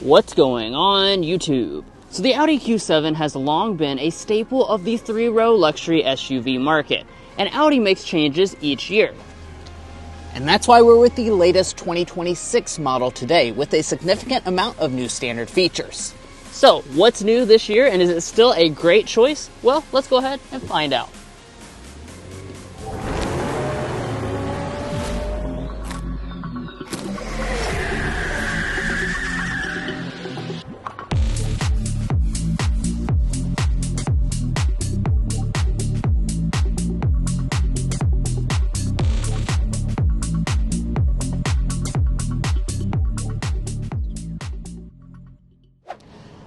What's going on YouTube? So the Audi Q7 has long been a staple of the three-row luxury SUV market, and Audi makes changes each year. And that's why we're with the latest 2026 model today, with a significant amount of new standard features. So what's new this year, and is it still a great choice? Well, let's go ahead and find out.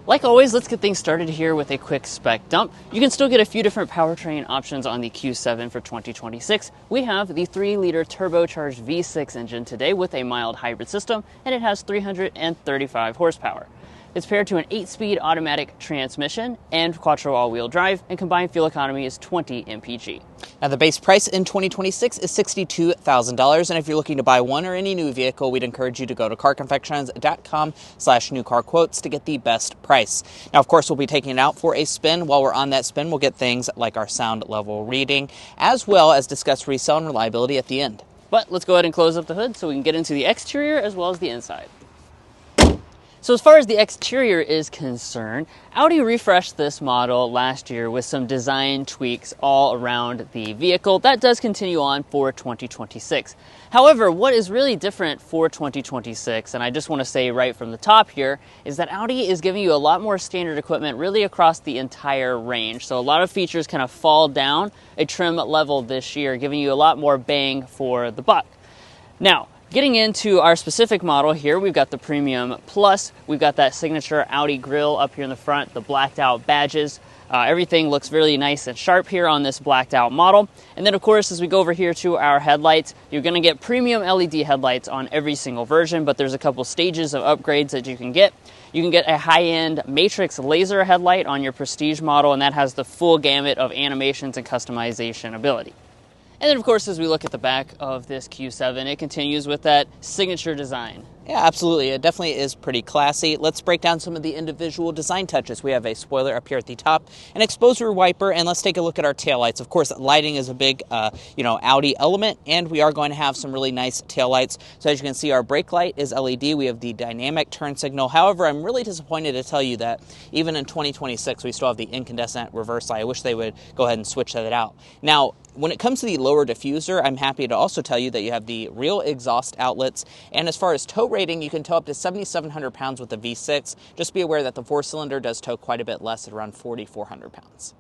Like always, let's get things started here with a quick spec dump. You can still get a few different powertrain options on the Q7 for 2026. We have the 3-liter turbocharged V6 engine today with a mild hybrid system, and it has 335 horsepower. It's paired to an 8-speed automatic transmission and quattro all-wheel drive, and combined fuel economy is 20 mpg. Now, the base price in 2026 is $62,000, and if you're looking to buy one or any new vehicle, we'd encourage you to go to carconfections.com/newcarquotes to get the best price. Now, of course, we'll be taking it out for a spin. While we're on that spin, we'll get things like our sound level reading, as well as discuss resale and reliability at the end. But let's go ahead and close up the hood so we can get into the exterior as well as the inside. So as far as the exterior is concerned, Audi refreshed this model last year with some design tweaks all around the vehicle. That does continue on for 2026. However, what is really different for 2026, and I just want to say right from the top here, is that Audi is giving you a lot more standard equipment really across the entire range. So a lot of features kind of fall down a trim level this year, giving you a lot more bang for the buck. Now, getting into our specific model here, we've got the Premium Plus. We've got that signature Audi grille up here in the front, the blacked out badges. Everything looks really nice and sharp here on this blacked out model. And then of course, as we go over here to our headlights, you're gonna get premium LED headlights on every single version, but there's a couple stages of upgrades that you can get. You can get a high-end matrix laser headlight on your Prestige model, and that has the full gamut of animations and customization ability. And then, of course, as we look at the back of this Q7, it continues with that signature design. Yeah, absolutely. It definitely is pretty classy. Let's break down some of the individual design touches. We have a spoiler up here at the top, an exposure wiper, and let's take a look at our taillights. Of course, lighting is a big, Audi element, and we are going to have some really nice taillights. So as you can see, our brake light is LED. We have the dynamic turn signal. However, I'm really disappointed to tell you that even in 2026, we still have the incandescent reverse light. I wish they would go ahead and switch that out. Now, when it comes to the lower diffuser, I'm happy to also tell you that you have the real exhaust outlets. And as far as tow rating, you can tow up to 7,700 pounds with the V6. Just be aware that the 4-cylinder does tow quite a bit less at around 4,400 pounds.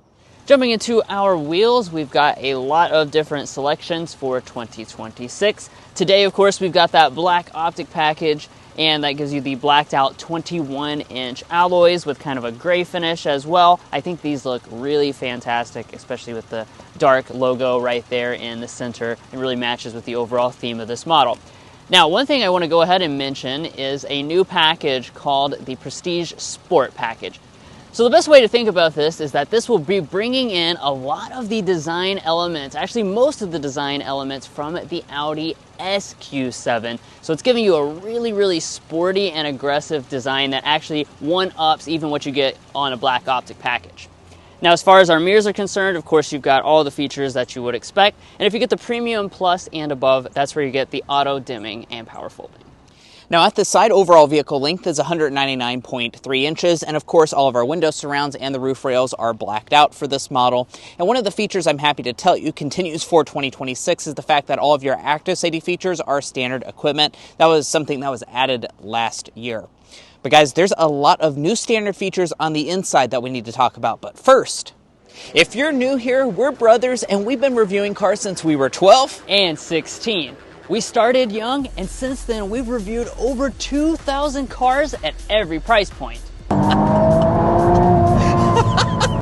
Jumping into our wheels, we've got a lot of different selections for 2026. Today, of course, we've got that black optic package, and that gives you the blacked out 21-inch alloys with kind of a gray finish as well. I think these look really fantastic, especially with the dark logo right there in the center. It really matches with the overall theme of this model. Now, one thing I want to go ahead and mention is a new package called the Prestige Sport Package. So the best way to think about this is that this will be bringing in a lot of the design elements, actually most of the design elements from the Audi SQ7. So it's giving you a really, really sporty and aggressive design that actually one-ups even what you get on a black optic package. Now, as far as our mirrors are concerned, of course, you've got all the features that you would expect. And if you get the Premium Plus and above, that's where you get the auto dimming and power folding. Now, at the side, overall vehicle length is 199.3 inches, and of course, all of our window surrounds and the roof rails are blacked out for this model. And one of the features I'm happy to tell you continues for 2026 is the fact that all of your active safety features are standard equipment. That was something that was added last year. But guys, there's a lot of new standard features on the inside that we need to talk about. But first, if you're new here, we're brothers, and we've been reviewing cars since we were 12 and 16. We started young, and since then, we've reviewed over 2,000 cars at every price point.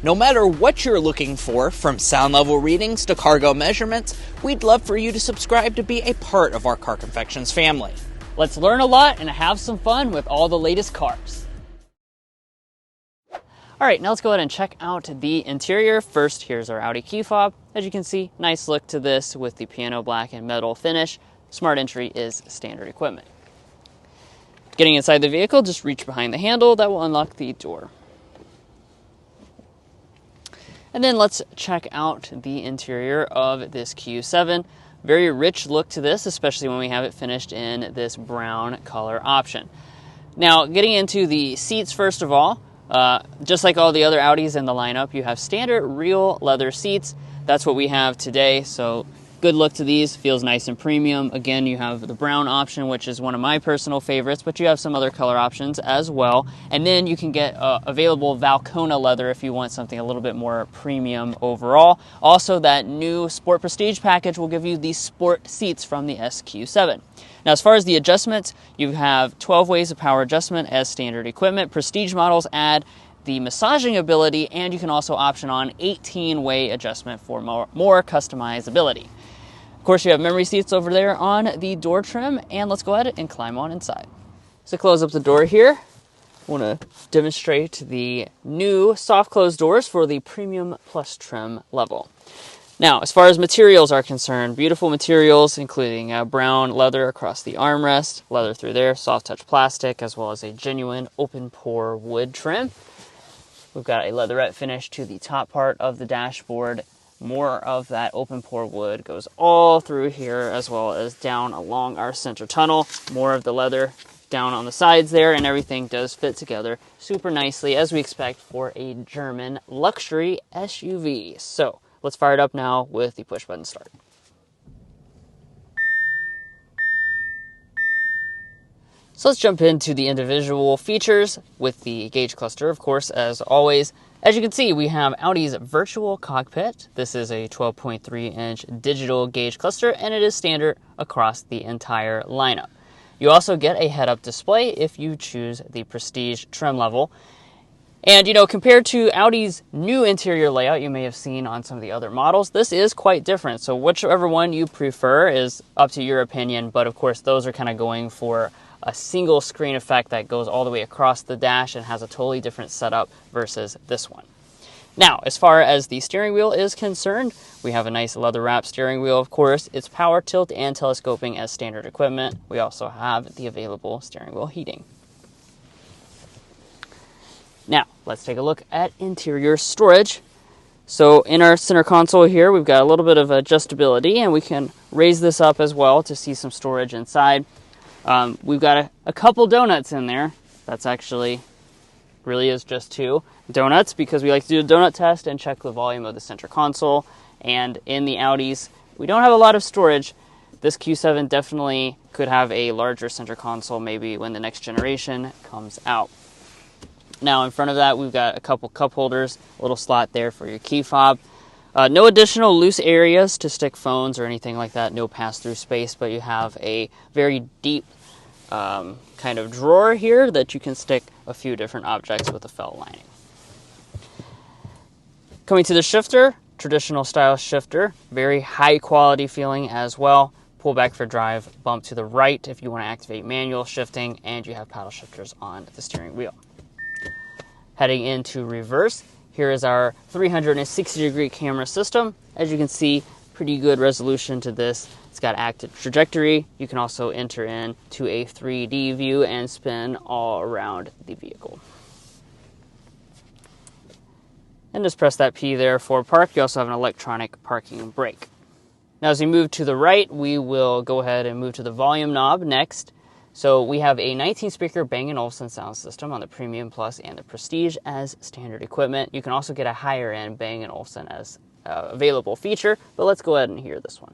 No matter what you're looking for, from sound level readings to cargo measurements, we'd love for you to subscribe to be a part of our Car Confections family. Let's learn a lot and have some fun with all the latest cars. All right, now let's go ahead and check out the interior. First, here's our Audi key fob. As you can see, nice look to this with the piano black and metal finish. Smart entry is standard equipment. Getting inside the vehicle, just reach behind the handle. That will unlock the door. And then let's check out the interior of this Q7. Very rich look to this, especially when we have it finished in this brown color option. Now, getting into the seats first of all, just like all the other Audis in the lineup, you have standard real leather seats. That's what we have today, so good look to these, feels nice and premium. Again, you have the brown option, which is one of my personal favorites, but you have some other color options as well. And then you can get available Valcona leather if you want something a little bit more premium overall. Also, that new Sport Prestige package will give you the sport seats from the SQ7. Now, as far as the adjustments, you have 12 ways of power adjustment as standard equipment. Prestige models add the massaging ability, and you can also option on 18-way adjustment for more customizability. Of course, you have memory seats over there on the door trim, and let's go ahead and climb on inside. So close up the door here. I want to demonstrate the new soft close doors for the Premium Plus trim level. Now, as far as materials are concerned, beautiful materials, including brown leather across the armrest, leather through there, soft touch plastic, as well as a genuine open pore wood trim. We've got a leatherette finish to the top part of the dashboard. More of that open pore wood goes all through here, as well as down along our center tunnel. More of the leather down on the sides there, and everything does fit together super nicely, as we expect for a German luxury SUV. So let's fire it up now with the push button start. So let's jump into the individual features with the gauge cluster, of course, as always. As you can see, we have Audi's virtual cockpit. This is a 12.3-inch digital gauge cluster, and it is standard across the entire lineup. You also get a head-up display if you choose the Prestige trim level. And, compared to Audi's new interior layout you may have seen on some of the other models, this is quite different. So whichever one you prefer is up to your opinion, but of course those are kind of going for a single screen effect that goes all the way across the dash and has a totally different setup versus this one. Now, as far as the steering wheel is concerned, we have a nice leather wrap steering wheel, of course. It's power tilt and telescoping as standard equipment. We also have the available steering wheel heating. Now, let's take a look at interior storage. So in our center console here, we've got a little bit of adjustability, and we can raise this up as well to see some storage inside. We've got a couple donuts in there. That's actually really is just 2 donuts, because we like to do a donut test and check the volume of the center console. And in the Audis, we don't have a lot of storage. This Q7 definitely could have a larger center console maybe when the next generation comes out. Now in front of that, we've got a couple cup holders, a little slot there for your key fob. No additional loose areas to stick phones or anything like that, no pass-through space, but you have a very deep kind of drawer here that you can stick a few different objects with a felt lining. Coming to the shifter, traditional style shifter, very high quality feeling as well. Pull back for drive, bump to the right if you want to activate manual shifting, and you have paddle shifters on the steering wheel. Heading into reverse, here is our 360-degree camera system. As you can see, pretty good resolution to this. It's got active trajectory. You can also enter into a 3D view and spin all around the vehicle. And just press that P there for park. You also have an electronic parking brake. Now as we move to the right, we will go ahead and move to the volume knob next. So we have a 19-speaker Bang & Olufsen sound system on the Premium Plus and the Prestige as standard equipment. You can also get a higher-end Bang & Olufsen as available feature, but let's go ahead and hear this one.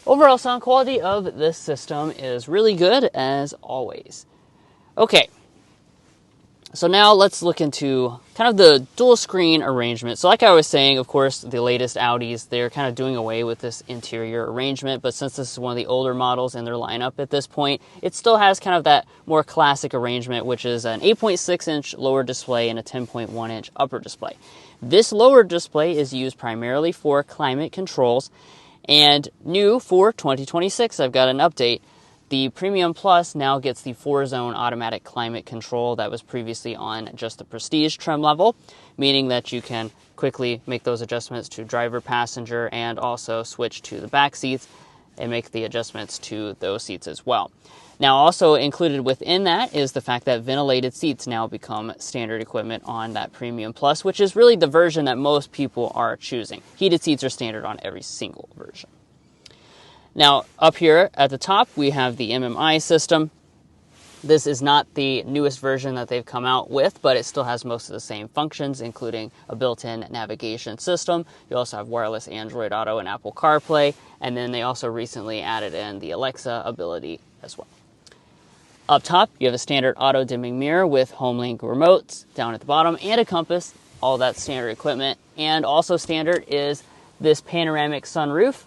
Overall sound quality of this system is really good, as always. Okay, so now let's look into kind of the dual screen arrangement. So like I was saying, of course, the latest Audis, they're kind of doing away with this interior arrangement, but since this is one of the older models in their lineup at this point, it still has kind of that more classic arrangement, which is an 8.6-inch lower display and a 10.1-inch upper display. This lower display is used primarily for climate controls, And new for 2026, I've got an update. The Premium Plus now gets the 4-zone automatic climate control that was previously on just the Prestige trim level, meaning that you can quickly make those adjustments to driver, passenger, and also switch to the back seats and make the adjustments to those seats as well. Now, also included within that is the fact that ventilated seats now become standard equipment on that Premium Plus, which is really the version that most people are choosing. Heated seats are standard on every single version. Now, up here at the top, we have the MMI system. This is not the newest version that they've come out with, but it still has most of the same functions, including a built-in navigation system. You also have wireless Android Auto and Apple CarPlay, and then they also recently added in the Alexa ability as well. Up top, you have a standard auto-dimming mirror with HomeLink remotes down at the bottom and a compass, all that standard equipment. And also standard is this panoramic sunroof.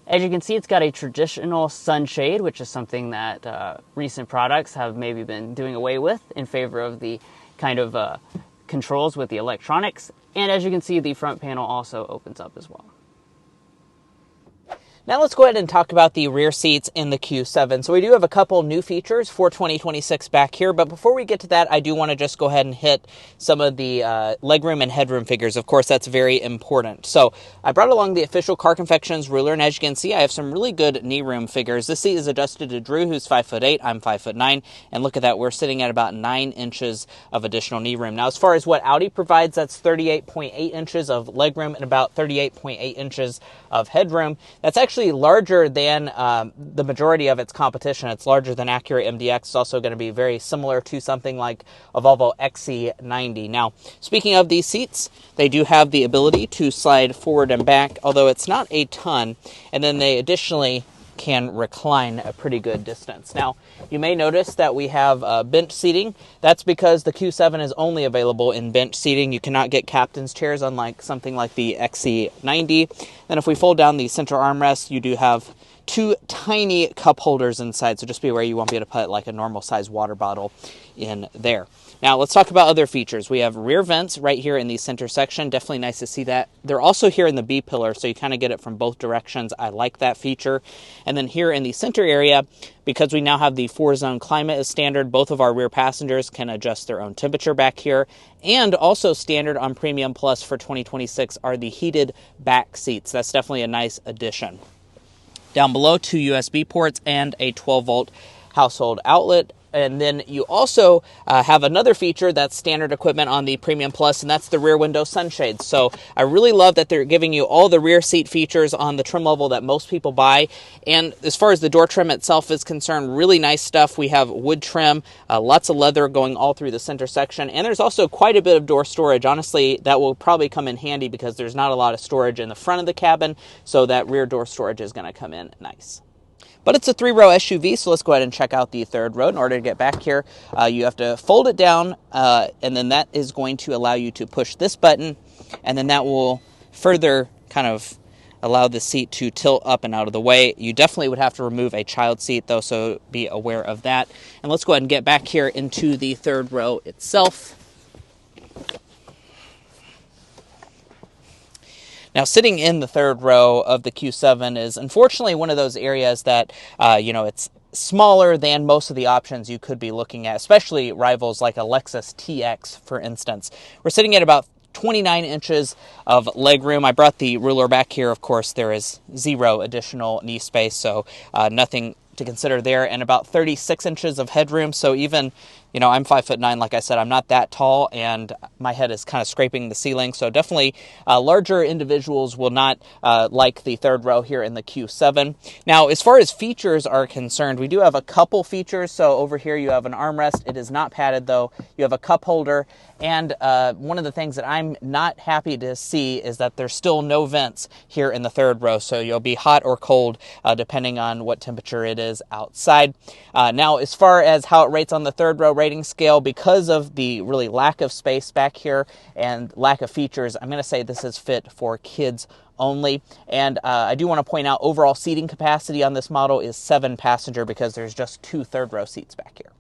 As you can see, it's got a traditional sunshade, which is something that recent products have maybe been doing away with in favor of the kind of controls with the electronics. And as you can see, the front panel also opens up as well. Now let's go ahead and talk about the rear seats in the Q7. So we do have a couple new features for 2026 back here, but before we get to that, I do want to just go ahead and hit some of the legroom and headroom figures. Of course, that's very important. So I brought along the official Car Confections ruler, and as you can see, I have some really good knee room figures. This seat is adjusted to Drew, who's 5'8", I'm 5'9", and look at that, we're sitting at about 9 inches of additional knee room. Now, as far as what Audi provides, that's 38.8 inches of legroom and about 38.8 inches of headroom. That's actually larger than the majority of its competition. It's larger than Acura MDX. It's also going to be very similar to something like a Volvo XC90. Now, speaking of these seats, they do have the ability to slide forward and back, although it's not a ton. And then they additionally can recline a pretty good distance. Now, you may notice that we have bench seating. That's because the Q7 is only available in bench seating. You cannot get captain's chairs, unlike something like the XC90. Then if we fold down the center armrest, you do have 2 tiny cup holders inside, so just be aware you won't be able to put like a normal size water bottle in there. Now, let's talk about other features. We have rear vents right here in the center section. Definitely nice to see that. They're also here in the B-pillar, so you kind of get it from both directions. I like that feature. And then here in the center area, because we now have the 4-zone climate as standard, both of our rear passengers can adjust their own temperature back here. And also standard on Premium Plus for 2026 are the heated back seats. That's definitely a nice addition. Down below, 2 USB ports and a 12-volt household outlet. And then you also have another feature that's standard equipment on the Premium Plus, and that's the rear window sunshades. So I really love that they're giving you all the rear seat features on the trim level that most people buy. And as far as the door trim itself is concerned, really nice stuff. We have wood trim, lots of leather going all through the center section, and there's also quite a bit of door storage. Honestly, that will probably come in handy because there's not a lot of storage in the front of the cabin, so that rear door storage is going to come in nice. But it's a 3-row SUV, so let's go ahead and check out the third row. In order to get back here, you have to fold it down, and then that is going to allow you to push this button, and then that will further kind of allow the seat to tilt up and out of the way. You definitely would have to remove a child seat, though, so be aware of that. And let's go ahead and get back here into the third row itself. Now, sitting in the third row of the Q7 is unfortunately one of those areas that, it's smaller than most of the options you could be looking at, especially rivals like a Lexus TX, for instance. We're sitting at about 29 inches of legroom. I brought the ruler back here. Of course, there is 0 additional knee space, so nothing to consider there, and about 36 inches of headroom. So even, I'm 5'9", like I said, I'm not that tall, and my head is kind of scraping the ceiling. So definitely larger individuals will not like the third row here in the Q7. Now, as far as features are concerned, we do have a couple features. So over here you have an armrest. It is not padded though. You have a cup holder, and one of the things that I'm not happy to see is that there's still no vents here in the third row. So you'll be hot or cold depending on what temperature it is outside. Now, as far as how it rates on the third row rating scale, because of the really lack of space back here and lack of features, I'm going to say this is fit for kids only. And I do want to point out overall seating capacity on this model is 7 passenger because there's just 2 third row seats back here.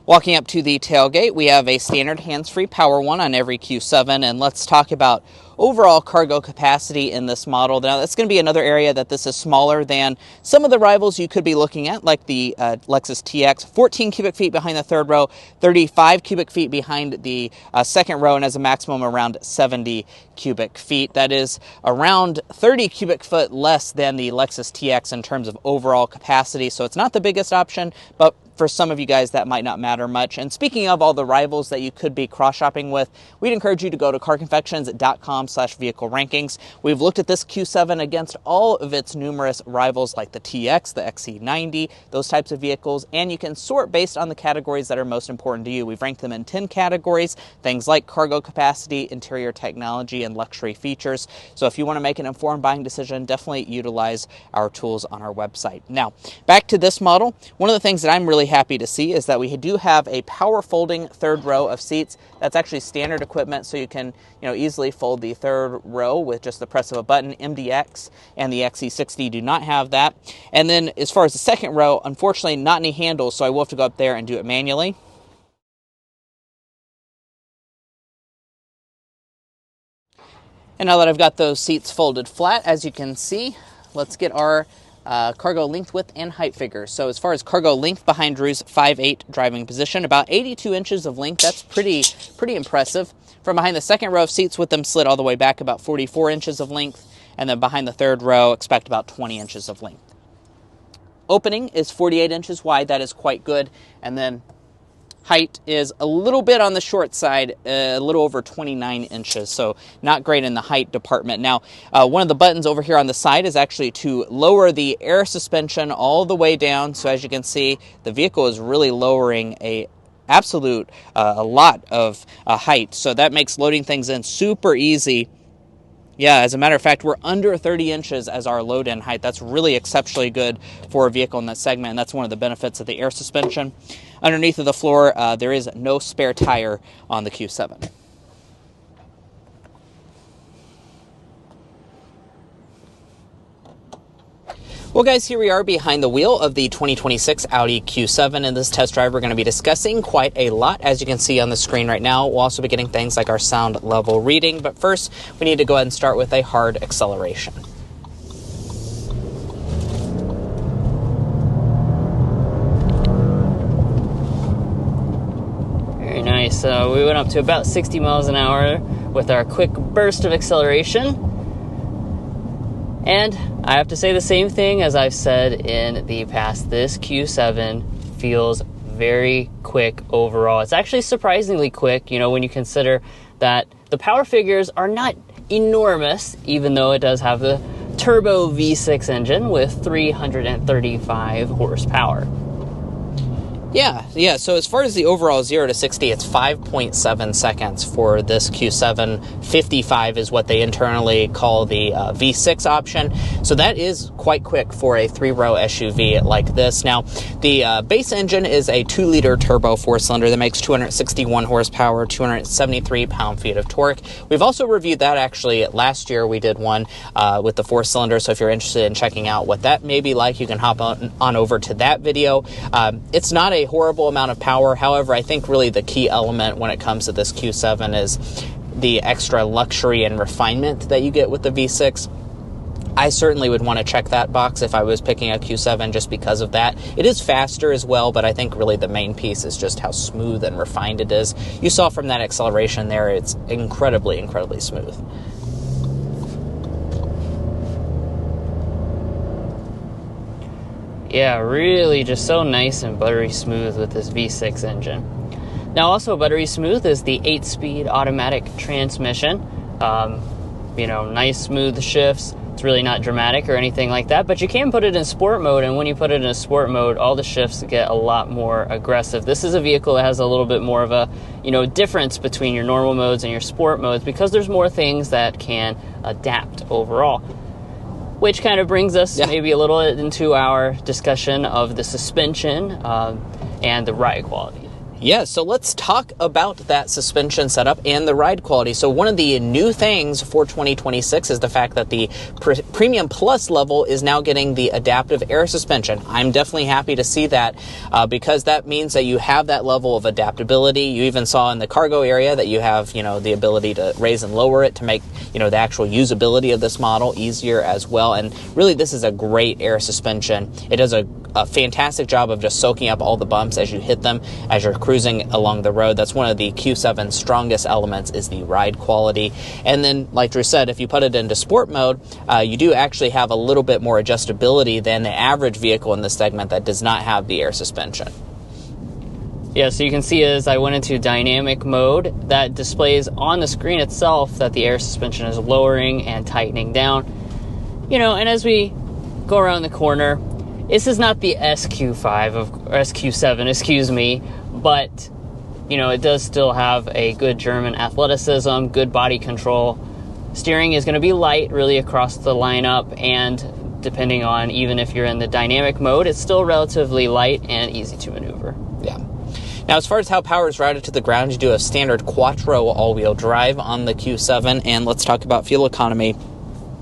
Walking up to the tailgate, we have a standard hands-free power one on every Q7, and let's talk about overall cargo capacity in this model. Now, that's going to be another area that this is smaller than some of the rivals you could be looking at, like the Lexus TX, 14 cubic feet behind the third row, 35 cubic feet behind the second row, and has a maximum around 70 cubic feet. That is around 30 cubic foot less than the Lexus TX in terms of overall capacity, so it's not the biggest option, but for some of you guys, that might not matter much. And speaking of all the rivals that you could be cross-shopping with, we'd encourage you to go to carconfections.com/vehicle rankings. We've looked at this Q7 against all of its numerous rivals like the TX, the XC90, those types of vehicles, and you can sort based on the categories that are most important to you. We've ranked them in 10 categories, things like cargo capacity, interior technology, and luxury features. So if you want to make an informed buying decision, definitely utilize our tools on our website. Now, back to this model. One of the things that I'm really happy to see is that we do have a power folding third row of seats. That's actually standard equipment, so you can easily fold the third row with just the press of a button. MDX and the XC60 do not have that. And then as far as the second row, unfortunately not any handles, so I will have to go up there and do it manually. And now that I've got those seats folded flat, as you can see, let's get our cargo length, width, and height figures. So as far as cargo length, behind Drew's 5'8" driving position, about 82 inches of length. That's pretty impressive. From behind the second row of seats with them slid all the way back, about 44 inches of length. And then behind the third row, expect about 20 inches of length. Opening is 48 inches wide. That is quite good. And then height is a little bit on the short side, a little over 29 inches, so not great in the height department. Now, one of the buttons over here on the side is actually to lower the air suspension all the way down. So as you can see, the vehicle is really lowering a lot of height. So that makes loading things in super easy. Yeah, as a matter of fact, we're under 30 inches as our load-in height. That's really exceptionally good for a vehicle in that segment, and that's one of the benefits of the air suspension. Underneath of the floor, there is no spare tire on the Q7. Well, guys, here we are behind the wheel of the 2026 Audi Q7. In this test drive, we're going to be discussing quite a lot, as you can see on the screen right now. We'll also be getting things like our sound level reading. But first, we need to go ahead and start with a hard acceleration. Very nice. So we went up to about 60 miles an hour with our quick burst of acceleration. And I have to say the same thing as I've said in the past. This Q7 feels very quick overall. It's actually surprisingly quick, when you consider that the power figures are not enormous, even though it does have the turbo V6 engine with 335 horsepower. Yeah. So as far as the overall 0 to 60, it's 5.7 seconds for this Q7. 55 is what they internally call the V6 option. So that is quite quick for a 3-row SUV like this. Now, the base engine is a 2-liter turbo 4-cylinder that makes 261 horsepower, 273 pound-feet of torque. We've also reviewed that actually last year. We did one with the 4-cylinder. So if you're interested in checking out what that may be like, you can hop on over to that video. It's not a horrible amount of power. However, I think really the key element when it comes to this Q7 is the extra luxury and refinement that you get with the V6. I certainly would want to check that box if I was picking a Q7 just because of that. It is faster as well, but I think really the main piece is just how smooth and refined it is. You saw from that acceleration there, it's incredibly smooth. Yeah, really just so nice and buttery smooth with this V6 engine. Now, also buttery smooth is the 8-speed automatic transmission. Nice smooth shifts. It's really not dramatic or anything like that, but you can put it in sport mode, and when you put it in sport mode, all the shifts get a lot more aggressive. This is a vehicle that has a little bit more of a, difference between your normal modes and your sport modes because there's more things that can adapt overall. Which kind of brings us maybe a little into our discussion of the suspension and the ride quality. Yeah, so let's talk about that suspension setup and the ride quality. So one of the new things for 2026 is the fact that the Premium Plus level is now getting the adaptive air suspension. I'm definitely happy to see that because that means that you have that level of adaptability. You even saw in the cargo area that you have, the ability to raise and lower it to make, the actual usability of this model easier as well. And really, this is a great air suspension. It does a fantastic job of just soaking up all the bumps as you hit them, as you're cruising along the road. That's one of the Q7's strongest elements, is the ride quality. And then, like Drew said, if you put it into sport mode, you do actually have a little bit more adjustability than the average vehicle in this segment that does not have the air suspension. Yeah, so you can see as I went into dynamic mode, that displays on the screen itself that the air suspension is lowering and tightening down. And as we go around the corner, this is not the SQ7, but, it does still have a good German athleticism, good body control. Steering is going to be light really across the lineup, and depending on even if you're in the dynamic mode, it's still relatively light and easy to maneuver. Yeah. Now, as far as how power is routed to the ground, you do a standard Quattro all-wheel drive on the Q7, and let's talk about fuel economy.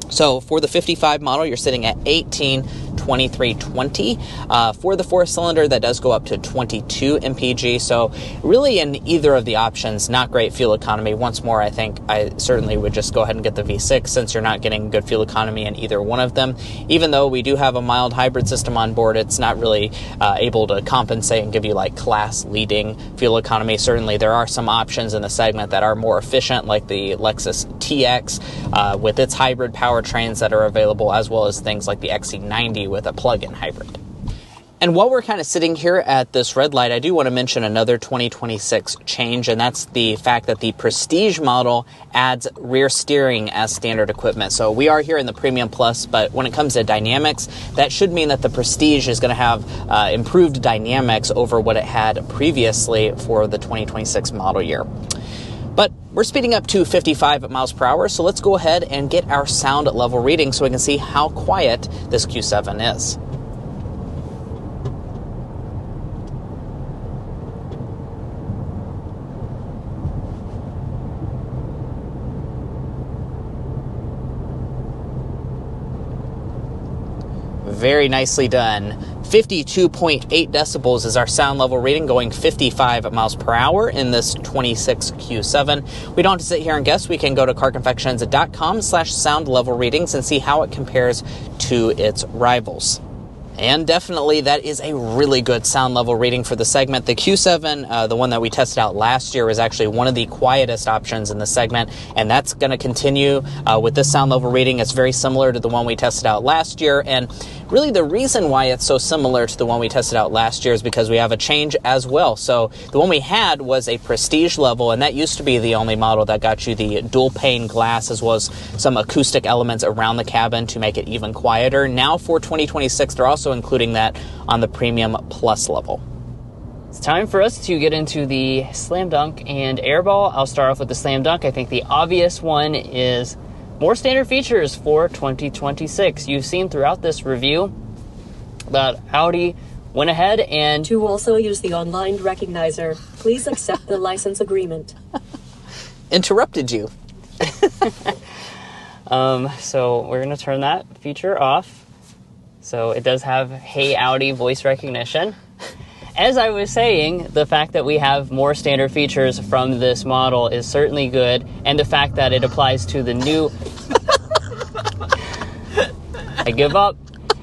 So for the 55 model, you're sitting at 18.2320. For the 4-cylinder, that does go up to 22 mpg. So really in either of the options, not great fuel economy. Once more, I think I certainly would just go ahead and get the V6 since you're not getting good fuel economy in either one of them. Even though we do have a mild hybrid system on board, it's not really able to compensate and give you like class-leading fuel economy. Certainly there are some options in the segment that are more efficient, like the Lexus TX with its hybrid powertrains that are available, as well as things like the XC90 with a plug-in hybrid. And while we're kind of sitting here at this red light, I do want to mention another 2026 change, and that's the fact that the Prestige model adds rear steering as standard equipment. So we are here in the Premium Plus, but when it comes to dynamics, that should mean that the Prestige is going to have improved dynamics over what it had previously for the 2026 model year. But we're speeding up to 55 miles per hour, so let's go ahead and get our sound level reading so we can see how quiet this Q7 is. Very nicely done. 52.8 decibels is our sound level reading, going 55 miles per hour in this 26 Q7. We don't have to sit here and guess. We can go to carconfections.com/sound level readings and see how it compares to its rivals. And definitely that is a really good sound level reading for the segment. The Q7, the one that we tested out last year, was actually one of the quietest options in the segment, and that's going to continue with this sound level reading. It's very similar to the one we tested out last year, and really the reason why it's so similar to the one we tested out last year is because we have a change as well. So the one we had was a Prestige level, and that used to be the only model that got you the dual pane glass as well as some acoustic elements around the cabin to make it even quieter. Now for 2026, they're also including that on the Premium Plus level. It's time for us to get into the Slam Dunk and Airball. I'll start off with the Slam Dunk. I think the obvious one is more standard features for 2026. You've seen throughout this review that Audi went ahead and... To also use the online recognizer, please accept the license agreement. Interrupted you. So we're going to turn that feature off. So it does have Hey Audi voice recognition. As I was saying, the fact that we have more standard features from this model is certainly good, and the fact that it applies to the new... I give up.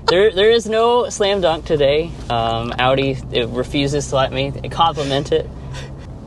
There is no Slam Dunk today. Audi refuses to let me compliment it.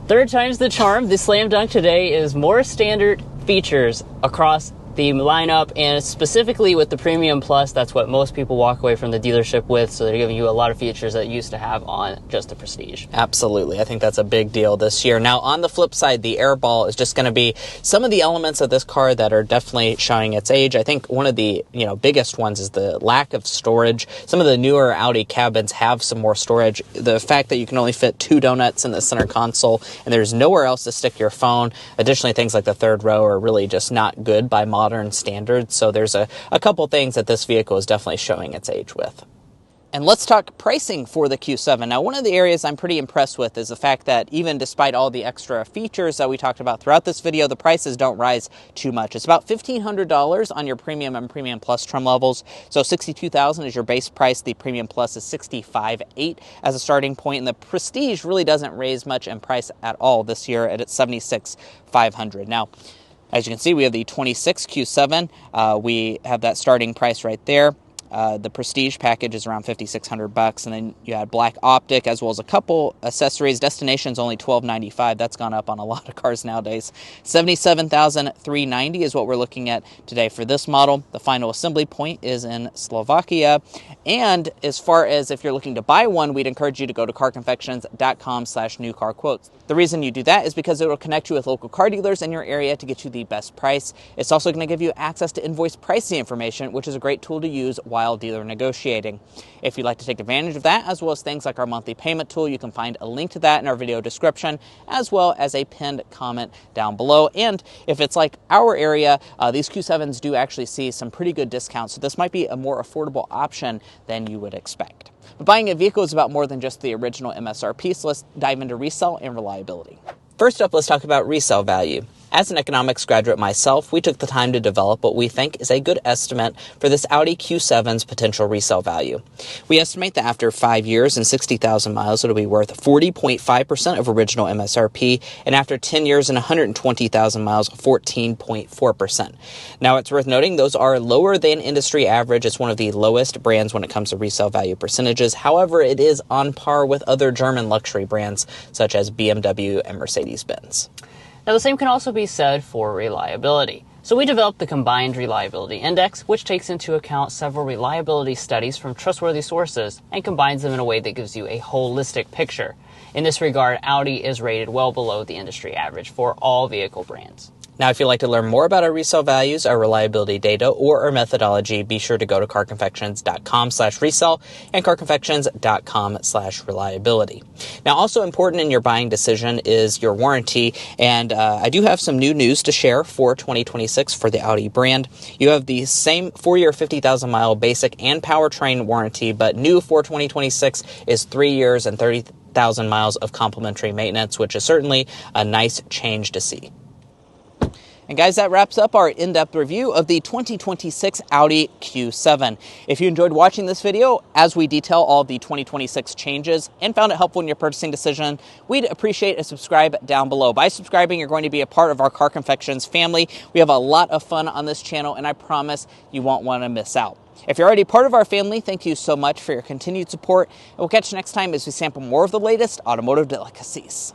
Third time's the charm. The Slam Dunk today is more standard features across the lineup, and specifically with the Premium Plus, that's what most people walk away from the dealership with, so they're giving you a lot of features that you used to have on just the Prestige. Absolutely. I think that's a big deal this year. Now, on the flip side, the Airball is just going to be some of the elements of this car that are definitely showing its age. I think one of the biggest ones is the lack of storage. Some of the newer Audi cabins have some more storage. The fact that you can only fit 2 donuts in the center console and there's nowhere else to stick your phone. Additionally, things like the third row are really just not good by modern standards. So there's a couple things that this vehicle is definitely showing its age with. And let's talk pricing for the Q7. Now, one of the areas I'm pretty impressed with is the fact that even despite all the extra features that we talked about throughout this video, the prices don't rise too much. It's about $1,500 on your Premium and Premium Plus trim levels. So $62,000 is your base price. The Premium Plus is $65,800 as a starting point, and the Prestige really doesn't raise much in price at all this year at $76,500. Now, as you can see, we have the 26 Q7. We have that starting price right there. The Prestige package is around $5,600, and then you add black optic as well as a couple accessories. Destination's only $1,295. That's gone up on a lot of cars nowadays. $77,390 is what we're looking at today for this model. The final assembly point is in Slovakia. And as far as if you're looking to buy one, we'd encourage you to go to carconfections.com/newcarquotes. The reason you do that is because it will connect you with local car dealers in your area to get you the best price. It's also going to give you access to invoice pricing information, which is a great tool to use while dealer negotiating. If you'd like to take advantage of that, as well as things like our monthly payment tool, you can find a link to that in our video description, as well as a pinned comment down below. And if it's like our area, these Q7s do actually see some pretty good discounts, so this might be a more affordable option than you would expect. But buying a vehicle is about more than just the original MSRP, so let's dive into resale and reliability. First up, let's talk about resale value. As an economics graduate myself, we took the time to develop what we think is a good estimate for this Audi Q7's potential resale value. We estimate that after 5 years and 60,000 miles, it'll be worth 40.5% of original MSRP, and after 10 years and 120,000 miles, 14.4%. Now, it's worth noting those are lower than industry average. It's one of the lowest brands when it comes to resale value percentages. However, it is on par with other German luxury brands such as BMW and Mercedes-Benz. Now, the same can also be said for reliability. So we developed the Combined Reliability Index, which takes into account several reliability studies from trustworthy sources and combines them in a way that gives you a holistic picture. In this regard, Audi is rated well below the industry average for all vehicle brands. Now, if you'd like to learn more about our resale values, our reliability data, or our methodology, be sure to go to carconfections.com/resale and carconfections.com/reliability. Now, also important in your buying decision is your warranty, and I do have some new news to share for 2026 for the Audi brand. You have the same 4-year, 50,000-mile basic and powertrain warranty, but new for 2026 is 3 years and 30,000 miles of complimentary maintenance, which is certainly a nice change to see. And guys, that wraps up our in-depth review of the 2026 Audi Q7. If you enjoyed watching this video, as we detail all the 2026 changes and found it helpful in your purchasing decision, we'd appreciate a subscribe down below. By subscribing, you're going to be a part of our Car Confections family. We have a lot of fun on this channel, and I promise you won't want to miss out. If you're already part of our family, thank you so much for your continued support, and we'll catch you next time as we sample more of the latest automotive delicacies.